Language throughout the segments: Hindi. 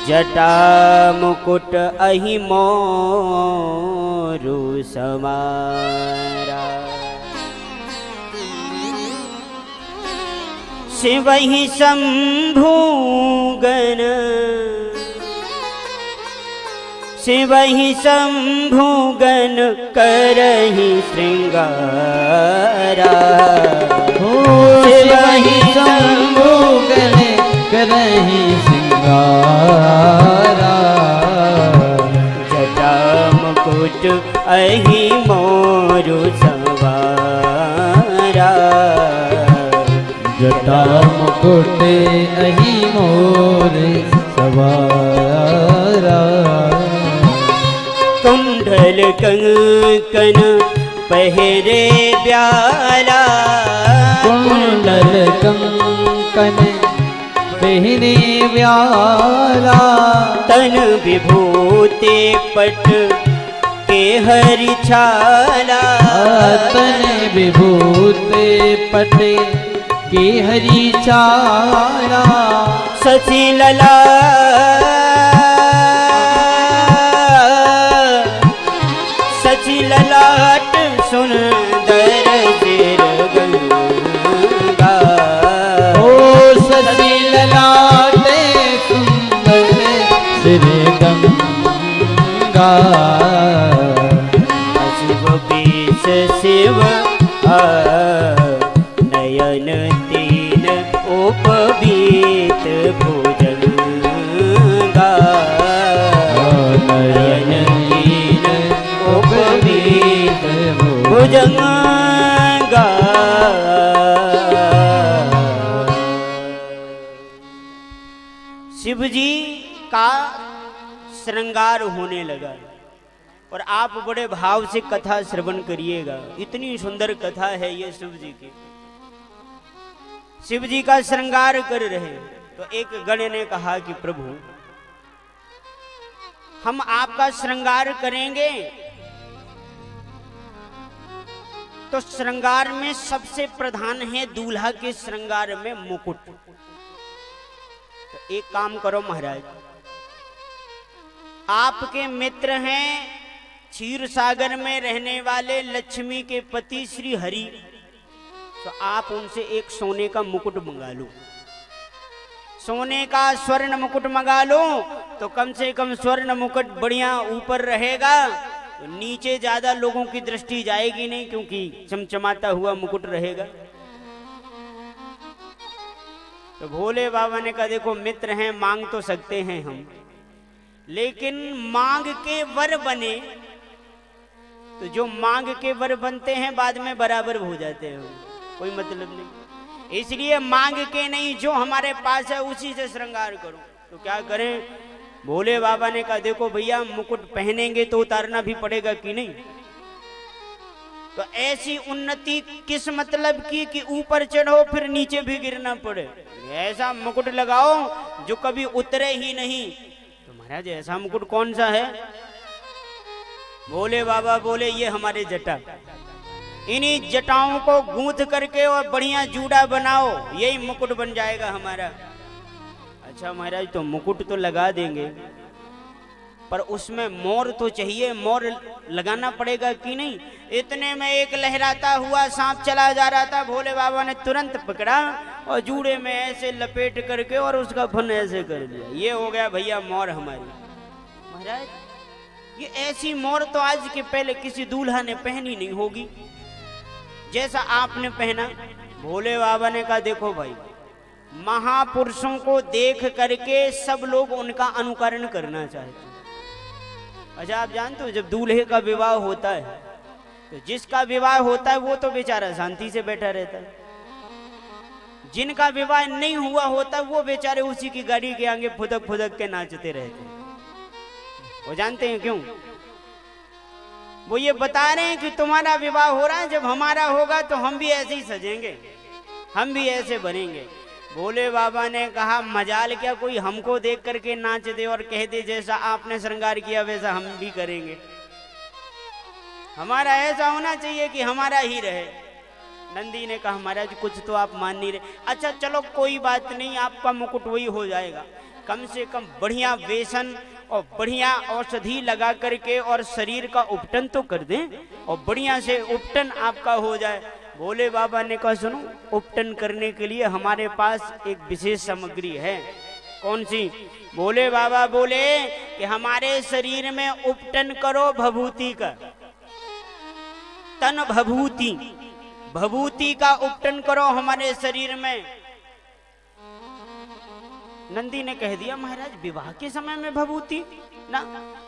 जटा मुकुट अहि मोरु समारा। शिवहि शंभुगन शिवहि शंभुगन करहि श्रृंगारा। शिवहि शंभुगन करहि श्रृंगारा। जटा मुकुट अहि मोरु सवारा। जटा मुकुट अहि मोर सवारा। कुंडल कंकन पहरे ब्याला। कुंडल कंकन पहरे ब्याला। तन विभूति पट के हरि छाला। तन विभूति पट के हरि छाला। शशि लला शशि ललाट सुंदर सिर गंगा। ओ शशि ललाट सुंदर सिर गंगा। शिव बीस शिव नयन तीन उपवीत भुजंगा। नयन तीन उपवीत भुजंगा। शिव जी का श्रृंगार होने लगा और आप बड़े भाव से कथा श्रवण करिएगा। इतनी सुंदर कथा है ये शिव जी की। शिव जी का श्रृंगार कर रहे तो एक गण ने कहा कि प्रभु हम आपका श्रृंगार करेंगे तो श्रृंगार में सबसे प्रधान है दूल्हा के श्रृंगार में मुकुट। तो एक काम करो महाराज, आपके मित्र हैं क्षीर सागर में रहने वाले लक्ष्मी के पति श्री हरि, तो आप उनसे एक सोने का मुकुट मंगा लो। सोने का स्वर्ण मुकुट मंगा लो तो कम से कम स्वर्ण मुकुट बढ़िया ऊपर रहेगा, तो नीचे ज्यादा लोगों की दृष्टि जाएगी नहीं क्योंकि चमचमाता हुआ मुकुट रहेगा। तो भोले बाबा ने कहा देखो मित्र हैं, मांग तो सकते हैं हम, लेकिन मांग के वर बने तो जो मांग के वर बनते हैं बाद में बराबर हो जाते हैं, कोई मतलब नहीं। इसलिए मांग के नहीं, जो हमारे पास है उसी से श्रृंगार करो। तो क्या करें? भोले बाबा ने कहा देखो भैया मुकुट पहनेंगे तो उतारना भी पड़ेगा कि नहीं। तो ऐसी उन्नति किस मतलब की कि ऊपर चढ़ो फिर नीचे भी गिरना पड़े। ऐसा मुकुट लगाओ जो कभी उतरे ही नहीं। तो महाराज ऐसा मुकुट कौन सा है? भोले बाबा बोले ये हमारे जटा, इन्हीं जटाओं को गूंथ करके और बढ़िया जूड़ा बनाओ, यही मुकुट बन जाएगा हमारा। अच्छा महाराज तो मुकुट तो लगा देंगे पर उसमें मोर तो चाहिए, मोर लगाना पड़ेगा कि नहीं। इतने में एक लहराता हुआ सांप चला जा रहा था, भोले बाबा ने तुरंत पकड़ा और जूड़े में ऐसे लपेट करके और उसका फन ऐसे कर दिया। ये हो गया भैया मोर हमारी। महाराज ये ऐसी मोर तो आज के पहले किसी दूल्हा ने पहनी नहीं होगी जैसा आपने पहना। भोले बाबा ने कहा देखो भाई, महापुरुषों को देख करके सब लोग उनका अनुकरण करना चाहते हैं। अच्छा आप जानते हो जब दूल्हे का विवाह होता है तो जिसका विवाह होता है वो तो बेचारा शांति से बैठा रहता है, जिनका विवाह नहीं हुआ होता वो बेचारे उसी की गाड़ी के आगे फुदक फुदक के नाचते रहते हैं। वो जानते हैं क्यों? वो ये बता रहे हैं कि तुम्हारा विवाह हो रहा है, जब हमारा होगा तो हम भी ऐसे ही सजेंगे, हम भी ऐसे बनेंगे। भोले बाबा ने कहा मजाल क्या कोई हमको देख करके नाच दे और कह दे जैसा आपने श्रृंगार किया वैसा हम भी करेंगे। हमारा ऐसा होना चाहिए कि हमारा ही रहे। नंदी ने कहा महाराज कुछ तो आप मान नहीं रहे। अच्छा चलो कोई बात नहीं, आपका मुकुट वही हो जाएगा, कम से कम बढ़िया वेसन और बढ़िया औषधि लगा करके और शरीर का उपटन तो कर दें और बढ़िया से उपटन आपका हो जाए। भोले बाबा ने कहा सुनो, उपटन करने के लिए हमारे पास एक विशेष सामग्री है। कौन सी? भोले बाबा बोले कि हमारे शरीर में उपटन करो भभूति का, तन भभूति, भभूति का उपटन करो हमारे शरीर में। नंदी ने कह दिया महाराज विवाह के समय में भभूति ना,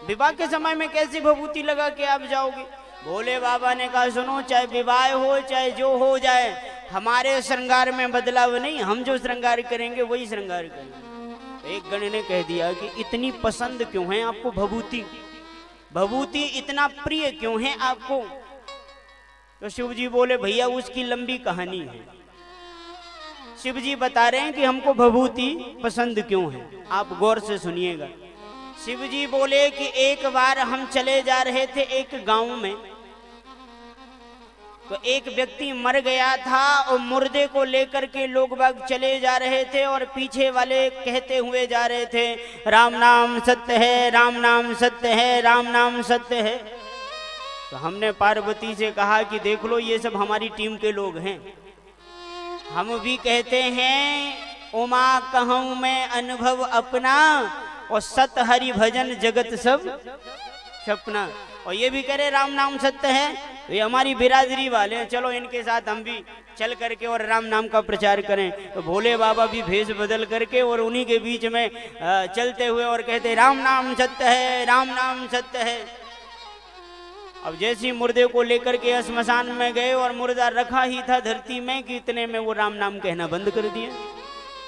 विवाह के समय में कैसी भभूति लगा के आप जाओगे? भोले बाबा ने कहा सुनो, चाहे विवाह हो चाहे जो हो जाए, हमारे श्रृंगार में बदलाव नहीं, हम जो श्रृंगार करेंगे वही श्रृंगार करेंगे। एक गण ने कह दिया कि इतनी पसंद क्यों है आपको भभूति, भभूति इतना प्रिय क्यों है आपको? तो शिव जी बोले भैया उसकी लंबी कहानी है। शिव जी बता रहे हैं कि हमको भभूति पसंद क्यों है, आप गौर से सुनिएगा। शिव जी बोले कि एक बार हम चले जा रहे थे एक गांव में, तो एक व्यक्ति मर गया था और मुर्दे को लेकर के लोग बाग चले जा रहे थे और पीछे वाले कहते हुए जा रहे थे राम नाम सत्य है, राम नाम सत्य है, राम नाम सत्य है। तो हमने पार्वती से कहा कि देख लो ये सब हमारी टीम के लोग हैं, हम भी कहते हैं उमा कहूं मैं अनुभव अपना और सत हरि भजन जगत सब सपना, और ये भी कह रहे राम नाम सत्य है। तो ये हमारी बिरादरी वाले हैं, चलो इनके साथ हम भी चल करके और राम नाम का प्रचार करें। तो भोले बाबा भी भेष बदल करके और उन्हीं के बीच में चलते हुए और कहते राम नाम सत्य है, राम नाम सत्य है। अब जैसे मुर्दे को लेकर के श्मशान में गए और मुर्दा रखा ही था धरती में कि इतने में वो राम नाम कहना बंद कर दिया।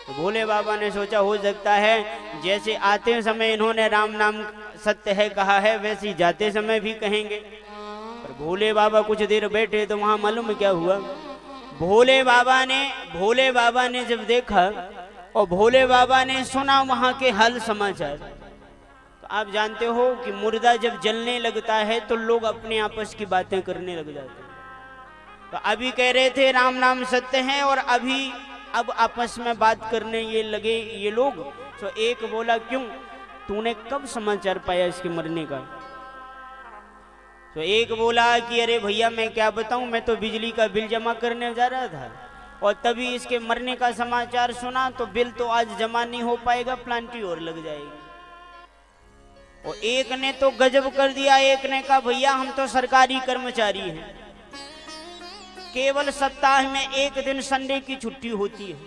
तो भोले बाबा ने सोचा हो सकता है जैसे आते समय इन्होंने राम नाम सत्य है कहा है वैसे जाते समय भी कहेंगे। पर भोले बाबा कुछ देर बैठे तो वहां मालूम क्या हुआ, भोले बाबा ने जब देखा और भोले बाबा ने सुना वहां के हाल समाचार। तो आप जानते हो कि मुर्दा जब जलने लगता है तो लोग अपने आपस की बातें करने लग जाते हैं। तो अभी कह रहे थे राम नाम सत्य है और अभी अब आपस में बात करने ये लगे ये लोग। तो एक बोला क्यों, तूने कब समाचार पाया इसके मरने का? तो एक बोला कि अरे भैया मैं क्या बताऊं, मैं तो बिजली का बिल जमा करने जा रहा था और तभी इसके मरने का समाचार सुना, तो बिल तो आज जमा नहीं हो पाएगा, प्लांटी और लग जाएगी। और एक ने तो गजब कर दिया, एक ने कहा भैया हम तो सरकारी कर्मचारी हैं, केवल सप्ताह में एक दिन संडे की छुट्टी होती है।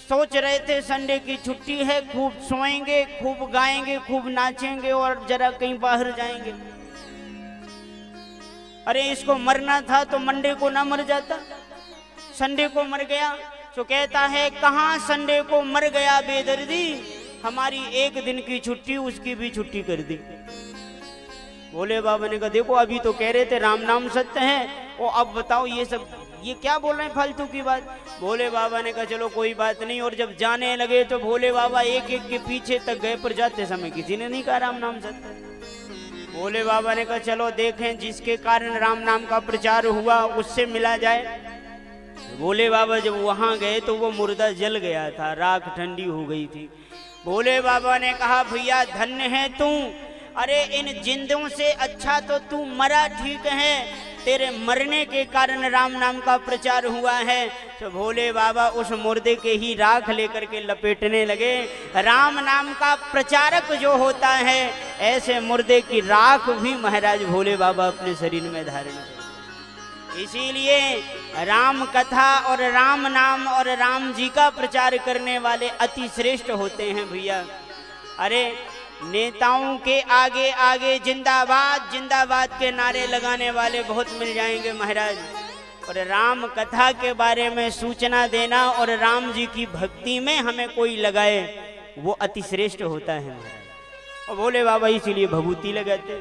सोच रहे थे संडे की छुट्टी है, खूब सोएंगे, खूब गाएंगे, खूब नाचेंगे और जरा कहीं बाहर जाएंगे। अरे इसको मरना था तो मंडे को ना मर जाता, संडे को मर गया। तो कहता है कहां संडे को मर गया बेदर्दी, हमारी एक दिन की छुट्टी उसकी भी छुट्टी कर दी। भोले बाबा ने कहा देखो अभी तो कह रहे थे राम नाम सत्य है और अब बताओ ये क्या बोल रहे हैं फालतू की बात। भोले बाबा ने कहा चलो कोई बात नहीं। और जब जाने लगे तो भोले बाबा एक एक के पीछे तक गए, पर जाते समय किसी ने नहीं कहा राम नाम सत्य। भोले बाबा ने कहा चलो देखें जिसके कारण राम नाम का प्रचार हुआ उससे मिला जाए। भोले बाबा जब वहां गए तो वो मुर्दा जल गया था, राख ठंडी हो गई थी। भोले बाबा ने कहा भैया धन्य है तू, अरे इन जिंदों से अच्छा तो तू मरा ठीक है, तेरे मरने के कारण राम नाम का प्रचार हुआ है। तो भोले बाबा उस मुर्दे के ही राख लेकर के लपेटने लगे। राम नाम का प्रचारक जो होता है ऐसे मुर्दे की राख भी महाराज भोले बाबा अपने शरीर में धारण करते। इसीलिए राम कथा और राम नाम और राम जी का प्रचार करने वाले अति श्रेष्ठ होते हैं भैया। अरे नेताओं के आगे आगे जिंदाबाद जिंदाबाद के नारे लगाने वाले बहुत मिल जाएंगे महाराज, और राम कथा के बारे में सूचना देना और राम जी की भक्ति में हमें कोई लगाए वो अति श्रेष्ठ होता है महाराज। और भोले बाबा इसीलिए भभूति लगाते।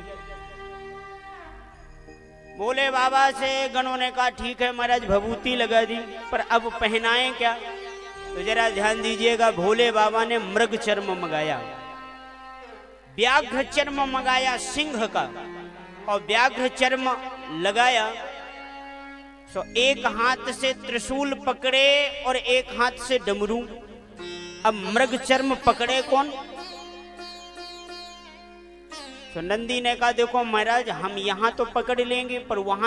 भोले बाबा से गणों ने कहा ठीक है महाराज भभूति लगा दी, पर अब पहनाएं क्या? तो जरा ध्यान दीजिएगा, भोले बाबा ने मृग चर्म मंगाया, व्याघ्र चर्म मंगाया सिंह का, और व्याघ्र चर्म लगाया सो एक हाथ से त्रिशूल पकड़े और एक हाथ से डमरू। अब मृग चर्म पकड़े कौन? तो नंदी ने कहा देखो महाराज हम यहां तो पकड़ लेंगे पर वहां